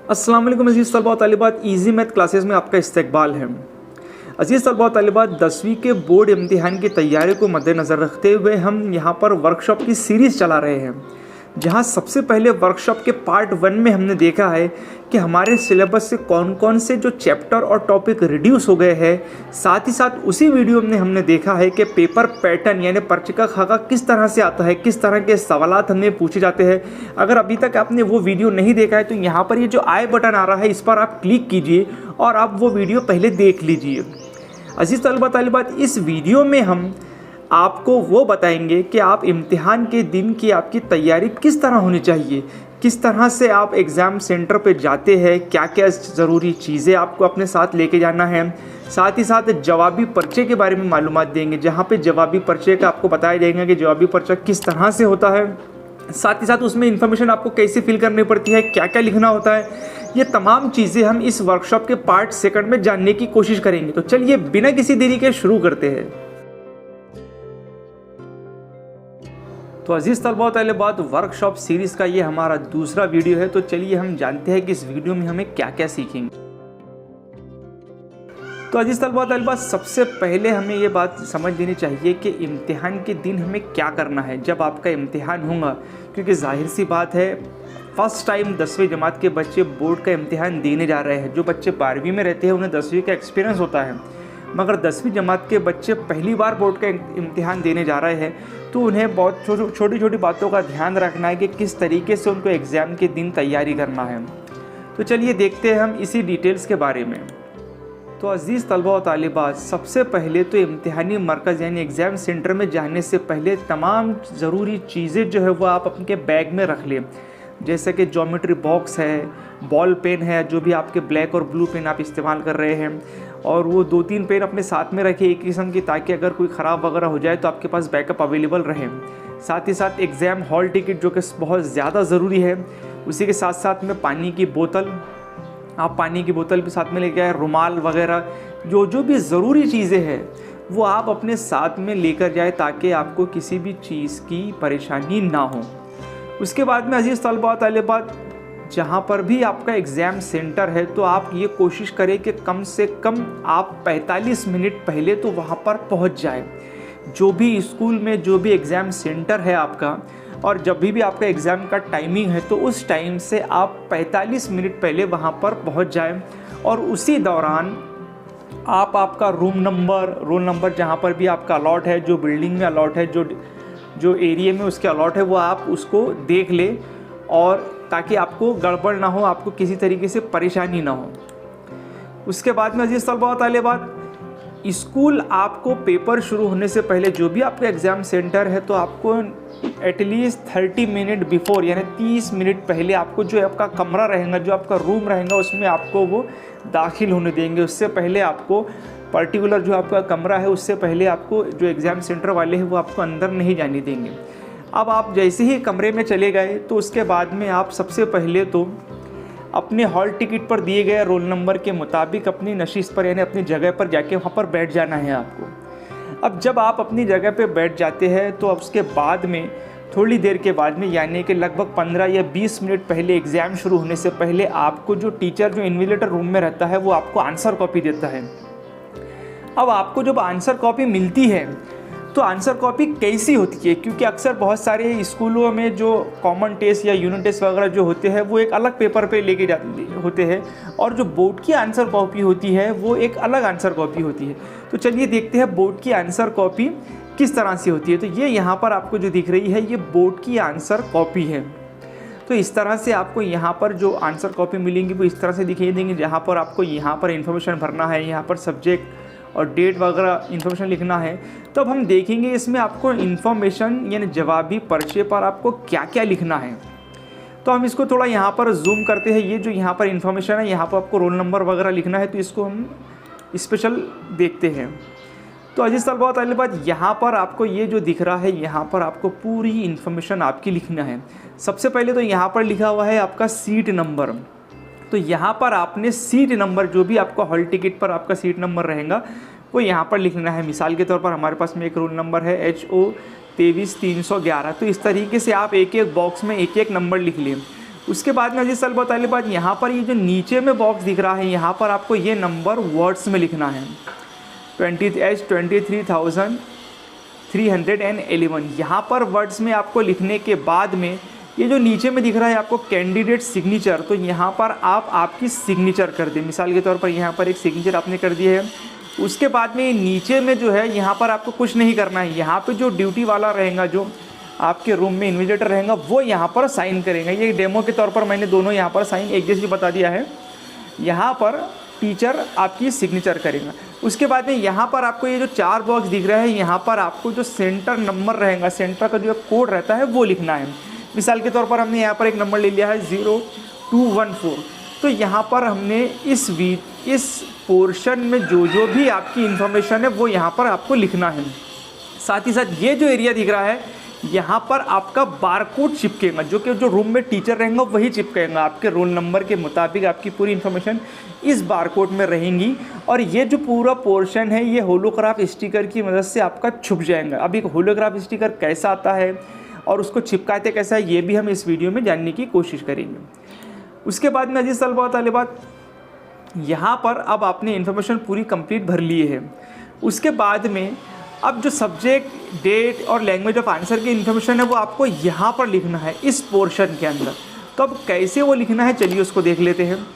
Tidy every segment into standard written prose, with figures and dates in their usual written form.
अस्सलाम वालेकुम अज़ीज़ तलबा व तालिबात, ईजी मैथ क्लासेस में आपका इस्तकबाल है। अज़ीज़ तलबा व तालिबात, 10वीं के बोर्ड इम्तिहान की तैयारी को मद्देनज़र रखते हुए हम यहाँ पर वर्कशॉप की सीरीज़ चला रहे हैं, जहाँ सबसे पहले वर्कशॉप के पार्ट 1 में हमने देखा है कि हमारे सिलेबस से कौन कौन से जो चैप्टर और टॉपिक रिड्यूस हो गए हैं। साथ ही साथ उसी वीडियो में हमने देखा है कि पेपर पैटर्न यानी पर्चे का खाका किस तरह से आता है, किस तरह के सवालात हमें पूछे जाते हैं। अगर अभी तक आपने वो वीडियो नहीं देखा है तो यहाँ पर ये जो आई बटन आ रहा है इस पर आप क्लिक कीजिए और आप वो वीडियो पहले देख लीजिए। अज़ीज़ तलबा तालिबात, इस वीडियो में हम आपको वो बताएंगे कि आप इम्तिहान के दिन की आपकी तैयारी किस तरह होनी चाहिए, किस तरह से आप एग्ज़ाम सेंटर पे जाते हैं, क्या क्या ज़रूरी चीज़ें आपको अपने साथ लेके जाना है। साथ ही साथ जवाबी पर्चे के बारे में मालूमात देंगे, जहाँ पे जवाबी पर्चे का आपको बताया जाएगा कि जवाबी पर्चा किस तरह से होता है। साथ ही साथ उसमें इन्फॉर्मेशन आपको कैसे फिल करनी पड़ती है, क्या क्या लिखना होता है, ये तमाम चीज़ें हम इस वर्कशॉप के पार्ट 2 में जानने की कोशिश करेंगे। तो चलिए बिना किसी देरी के शुरू करते हैं। तो अज़ीज़ तलबा व तालिबात, वर्कशॉप सीरीज़ का ये हमारा दूसरा वीडियो है। तो चलिए हम जानते हैं कि इस वीडियो में हमें क्या क्या सीखेंगे। तो अज़ीज़ तलबा व तालिबात, सबसे पहले हमें ये बात समझ लेनी चाहिए कि इम्तिहान के दिन हमें क्या करना है जब आपका इम्तिहान होगा, क्योंकि जाहिर सी बात है फर्स्ट टाइम 10वीं जमात के बच्चे बोर्ड का इम्तिहान देने जा रहे हैं। जो बच्चे 12वीं में रहते हैं उन्हें 10वीं का एक्सपीरियंस होता है, मगर 10वीं जमात के बच्चे पहली बार बोर्ड का इम्तिहान देने जा रहे हैं तो उन्हें बहुत छोटी छोटी बातों का ध्यान रखना है कि किस तरीके से उनको एग्ज़ाम के दिन तैयारी करना है। तो चलिए देखते हैं हम इसी डिटेल्स के बारे में। तो अज़ीज़ तलबा व तालिबात, सबसे पहले तो इम्तिहानी मरकज़ यानी एग्ज़ाम सेंटर में जाने से पहले तमाम ज़रूरी चीज़ें जो है वो आप अपने बैग में रख लें, जैसे कि ज्योमेट्री बॉक्स है, बॉल पेन है, जो भी आपके ब्लैक और ब्लू पेन आप इस्तेमाल कर रहे हैं, और वो 2-3 पेन अपने साथ में रखें एक किस्म की, ताकि अगर कोई ख़राब वगैरह हो जाए तो आपके पास बैकअप अवेलेबल रहे। साथ ही साथ एग्ज़ाम हॉल टिकट जो कि बहुत ज़्यादा ज़रूरी है। उसी के साथ साथ में पानी की बोतल, आप पानी की बोतल भी साथ में लेके आए, रुमाल वगैरह जो भी ज़रूरी चीज़ें हैं वो आप अपने साथ में लेकर जाए ताकि आपको किसी भी चीज़ की परेशानी ना हो। उसके बाद में अज़ीज़ तलबा व तालिबात, जहाँ पर भी आपका एग्ज़ाम सेंटर है तो आप ये कोशिश करें कि कम से कम आप 45 मिनट पहले तो वहाँ पर पहुँच जाए। जो भी स्कूल में जो भी एग्ज़ाम सेंटर है आपका, और जब भी आपका एग्ज़ाम का टाइमिंग है तो उस टाइम से आप 45 मिनट पहले वहाँ पर पहुँच जाएं, और उसी दौरान आप आपका रोल नंबर जहाँ पर भी आपका अलॉट है, जो बिल्डिंग में अलॉट है, जो एरिया में उसके अलॉट है, वो आप उसको देख लें, और ताकि आपको गड़बड़ ना हो, आपको किसी तरीके से परेशानी ना हो। उसके बाद में अज़ीज़ तलबा व तालिबात, स्कूल आपको पेपर शुरू होने से पहले जो भी आपका एग्ज़ाम सेंटर है तो आपको एटलीस्ट 30 मिनट बिफोर यानी 30 मिनट पहले आपको जो आपका कमरा रहेगा, जो आपका रूम रहेगा, उसमें आपको वो दाखिल होने देंगे। उससे पहले आपको पर्टिकुलर जो आपका कमरा है उससे पहले आपको जो एग्ज़ाम सेंटर वाले हैं वो आपको अंदर नहीं जाने देंगे। अब आप जैसे ही कमरे में चले गए तो उसके बाद में आप सबसे पहले तो अपने हॉल टिकट पर दिए गए रोल नंबर के मुताबिक अपनी नशिस्त पर यानी अपनी जगह पर जाके वहाँ पर बैठ जाना है आपको। अब जब आप अपनी जगह पे बैठ जाते हैं तो अब उसके बाद में थोड़ी देर के बाद में यानी कि लगभग 15 या 20 मिनट पहले एग्ज़ाम शुरू होने से पहले आपको जो टीचर जो इन्विजिलेटर रूम में रहता है वो आपको आंसर कॉपी देता है। अब आपको जब आंसर कॉपी मिलती है तो आंसर कॉपी कैसी होती है, क्योंकि अक्सर बहुत सारे स्कूलों में जो कॉमन टेस्ट या यूनिट टेस्ट वगैरह जो होते हैं वो एक अलग पेपर पे लेके जाते होते हैं, और जो बोर्ड की आंसर कॉपी होती है वो एक अलग आंसर कॉपी होती है। तो चलिए देखते हैं बोर्ड की आंसर कॉपी किस तरह से होती है। तो ये यहाँ पर आपको जो दिख रही है ये बोर्ड की आंसर कॉपी है। तो इस तरह से आपको यहाँ पर जो आंसर कॉपी मिलेंगी वो इस तरह से दिखाई देंगी, जहाँ पर आपको यहाँ पर इन्फॉर्मेशन भरना है, यहाँ पर सब्जेक्ट और डेट वगैरह इन्फॉर्मेशन लिखना है। तो अब हम देखेंगे इसमें आपको इन्फॉर्मेशन यानी जवाबी पर्चे पर आपको क्या क्या लिखना है। तो हम इसको थोड़ा यहाँ पर जूम करते हैं। ये जो यहाँ पर इन्फॉर्मेशन है, यहाँ पर आपको रोल नंबर वगैरह लिखना है, तो इसको हम स्पेशल देखते हैं। तो अज़ीज़ तलबा व तालिबात, यहाँ पर आपको ये जो दिख रहा है यहाँ पर आपको पूरी इन्फॉर्मेशन आपकी लिखना है। सबसे पहले तो यहाँ पर लिखा हुआ है आपका सीट नंबर। तो यहाँ पर आपने सीट नंबर जो भी आपका हॉल टिकट पर आपका सीट नंबर रहेगा वो यहाँ पर लिखना है। मिसाल के तौर पर हमारे पास में एक रोल नंबर है HO 23311। तो इस तरीके से आप एक एक बॉक्स में एक एक नंबर लिख लें। उसके बाद में अजीज तलबा तालिबात यहाँ पर ये जो नीचे में बॉक्स दिख रहा है, यहाँ पर आपको ये नंबर वर्ड्स में लिखना है 23,311। यहाँ पर वर्ड्स में आपको लिखने के बाद में ये जो नीचे में दिख रहा है आपको कैंडिडेट सिग्नेचर, तो यहाँ पर आप आपकी सिग्नेचर कर दें। मिसाल के तौर पर यहाँ पर एक सिग्नेचर आपने कर दी है। उसके बाद में नीचे में जो है यहाँ पर आपको कुछ नहीं करना है। यहाँ पे जो ड्यूटी वाला रहेगा, जो आपके रूम में इन्विजिलेटर रहेगा, वो यहाँ पर साइन करेगा। ये डेमो के तौर पर मैंने दोनों यहाँ पर साइन एक जैसी बता दिया है। यहाँ पर टीचर आपकी सिग्नेचर करेगा। उसके बाद में यहाँ पर आपको ये जो 4 बॉक्स दिख रहा है, यहाँ पर आपको जो सेंटर नंबर रहेगा, सेंटर का जो कोड रहता है वो लिखना है। मिसाल के तौर पर हमने यहाँ पर एक नंबर ले लिया है 0214। तो यहाँ पर हमने इस पोर्शन में जो भी आपकी इन्फॉर्मेशन है वो यहाँ पर आपको लिखना है। साथ ही साथ ये जो एरिया दिख रहा है, यहाँ पर आपका बारकोड चिपकेगा, जो रूम में टीचर रहेंगे वही चिपकेगा। आपके रोल नंबर के मुताबिक आपकी पूरी इन्फॉर्मेशन इस बारकोड में रहेंगी। और ये जो पूरा पोर्शन है ये होलोग्राफ स्टिकर की मदद से आपका छुप जाएगा। अब एक होलोग्राफ स्टिकर कैसा आता है और उसको चिपकाते कैसा है, ये भी हम इस वीडियो में जानने की कोशिश करेंगे। उसके बाद में अजीज तलबा तालिबात यहाँ पर अब आपने इन्फॉर्मेशन पूरी कंप्लीट भर ली है। उसके बाद में अब जो सब्जेक्ट, डेट और लैंग्वेज ऑफ आंसर की इन्फॉर्मेशन है वो आपको यहाँ पर लिखना है इस पोर्शन के अंदर। तो अब कैसे वो लिखना है, चलिए उसको देख लेते हैं।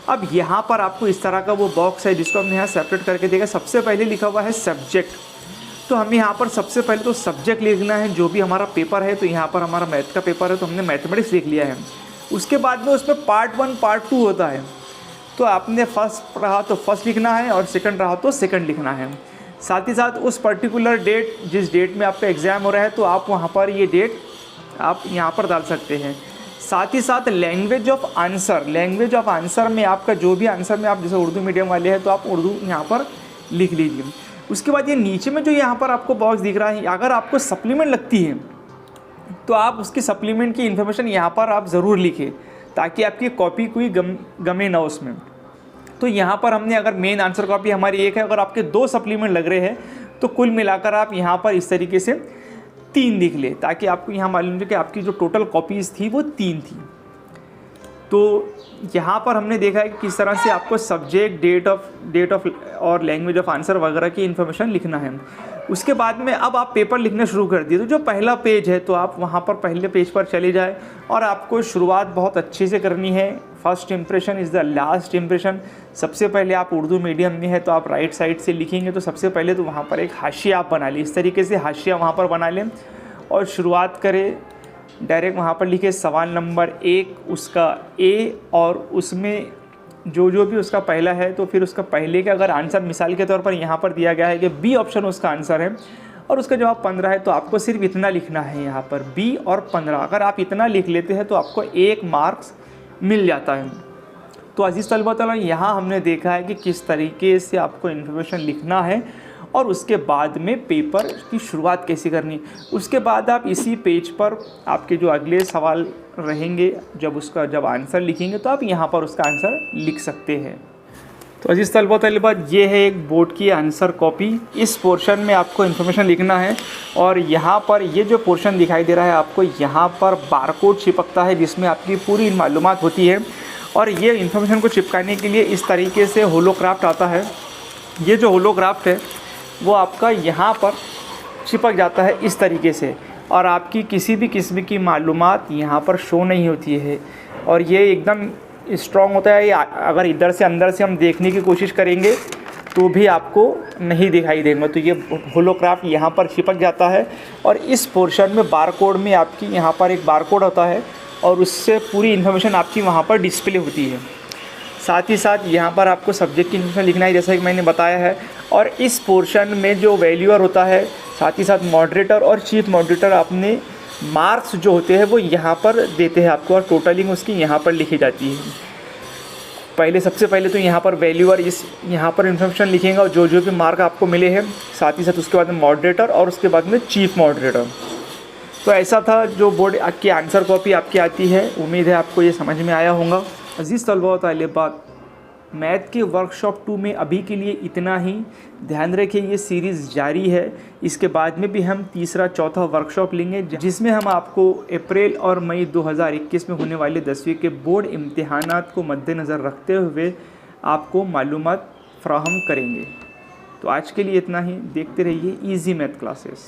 अब यहाँ पर आपको इस तरह का वो बॉक्स है जिसको हमने यहाँ सेपरेट करके देखा। सबसे पहले लिखा हुआ है सब्जेक्ट, तो हमें यहाँ पर सबसे पहले तो सब्जेक्ट लिखना है जो भी हमारा पेपर है। तो यहाँ पर हमारा मैथ का पेपर है तो हमने मैथमेटिक्स लिख लिया है। उसके बाद में उसमें पार्ट 1 पार्ट 2 होता है, तो आपने फर्स्ट रहा तो फर्स्ट लिखना है और सेकंड रहा तो सेकंड लिखना है। साथ ही साथ उस पर्टिकुलर डेट, जिस डेट में आपका एग्ज़ाम हो रहा है, तो आप वहाँ पर ये डेट आप यहाँ पर डाल सकते हैं। साथ ही साथ language of answer, language of answer में आपका जो भी आंसर में आप जैसे उर्दू मीडियम वाले हैं तो आप उर्दू यहाँ पर लिख लीजिए। उसके बाद ये नीचे में जो यहाँ पर आपको बॉक्स दिख रहा है, अगर आपको सप्लीमेंट लगती है तो आप उसकी सप्लीमेंट की इन्फॉर्मेशन यहाँ पर आप ज़रूर लिखें ताकि आपकी कॉपी कोई गमे ना उसमें। तो यहाँ पर हमने अगर मेन आंसर कॉपी हमारी एक है, अगर आपके 2 सप्लीमेंट लग रहे हैं तो कुल मिलाकर आप यहाँ पर इस तरीके से 3 लिख ले, ताकि आपको यहाँ मालूम हो कि आपकी जो टोटल कॉपीज़ थी वो 3 थी। तो यहाँ पर हमने देखा है कि किस तरह से आपको सब्जेक्ट, डेट ऑफ और लैंग्वेज ऑफ आंसर वगैरह की इन्फॉर्मेशन लिखना है। उसके बाद में अब आप पेपर लिखना शुरू कर दिए। तो जो पहला पेज है तो आप वहाँ पर पहले पेज पर चले जाए और आपको शुरुआत बहुत अच्छे से करनी है। First impression is the last impression. सबसे पहले आप उर्दू मीडियम में है तो आप राइट साइड से लिखेंगे, तो सबसे पहले तो वहाँ पर एक हाशिया आप बना लें। इस तरीके से हाशिया वहाँ पर बना लें और शुरुआत करें डायरेक्ट वहाँ पर लिखे सवाल नंबर 1 उसका ए, और उसमें जो भी उसका पहला है तो फिर उसका पहले का अगर आंसर मिसाल के तौर पर यहाँ पर दिया गया है कि बी ऑप्शन उसका आंसर है और उसका जवाब 15 है, तो आपको सिर्फ इतना लिखना है यहाँ पर बी और 15। अगर आप इतना लिख लेते हैं तो आपको 1 मार्क्स मिल जाता है। तो अजीज़ तलबा ताला यहाँ हमने देखा है कि किस तरीके से आपको इन्फॉर्मेशन लिखना है और उसके बाद में पेपर की शुरुआत कैसे करनी। उसके बाद आप इसी पेज पर आपके जो अगले सवाल रहेंगे जब आंसर लिखेंगे तो आप यहाँ पर उसका आंसर लिख सकते हैं। तो अजीज़ तलबा तलिबात ये है एक बोर्ड की आंसर कॉपी। इस पोर्शन में आपको इन्फॉर्मेशन लिखना है और यहाँ पर ये जो पोर्शन दिखाई दे रहा है आपको यहाँ पर बारकोड चिपकता है जिसमें आपकी पूरी मालूमात होती है। और ये इन्फॉर्मेशन को चिपकाने के लिए इस तरीके से होलोक्राफ्ट आता है। ये जो होलोक्राफ्ट है वो आपका यहाँ पर चिपक जाता है इस तरीके से और आपकी किसी भी किस्म की मालूमात यहाँ पर शो नहीं होती है और ये एकदम स्ट्रॉन्ग होता है। अगर इधर से अंदर से हम देखने की कोशिश करेंगे तो भी आपको नहीं दिखाई देंगे। तो ये होलोक्राफ्ट यहाँ पर चिपक जाता है और इस पोर्शन में बारकोड में आपकी यहाँ पर एक बारकोड होता है और उससे पूरी इन्फॉर्मेशन आपकी वहाँ पर डिस्प्ले होती है। साथ ही साथ यहाँ पर आपको सब्जेक्ट की इन्फॉर्मेशन लिखना है जैसा कि मैंने बताया है। और इस पोर्शन में जो वैल्यूअर होता है, साथ ही साथ मॉडरेटर और चीफ मॉडरेटर अपने मार्क्स जो होते हैं वो यहाँ पर देते हैं आपको और टोटलिंग उसकी यहाँ पर लिखी जाती है। सबसे पहले तो यहाँ पर वैल्यूअर यहाँ पर इन्फॉर्मेशन लिखेंगे और जो भी मार्क आपको मिले हैं, साथ ही साथ उसके बाद में मॉडरेटर और उसके बाद में चीफ मॉडरेटर। तो ऐसा था जो बोर्ड की आंसर कॉपी आपकी आती है। उम्मीद है आपको ये समझ में आया होगा। अजीज़ तलबा व तालिबात, मैथ के वर्कशॉप 2 में अभी के लिए इतना ही। ध्यान रखिए ये सीरीज़ जारी है, इसके बाद में भी हम तीसरा चौथा वर्कशॉप लेंगे जिसमें हम आपको अप्रैल और मई 2021 में होने वाले 10वीं के बोर्ड इम्तिहानात को मद्देनज़र रखते हुए आपको मालूमात फ्राहम करेंगे। तो आज के लिए इतना ही। देखते रहिए इजी मैथ क्लासेस।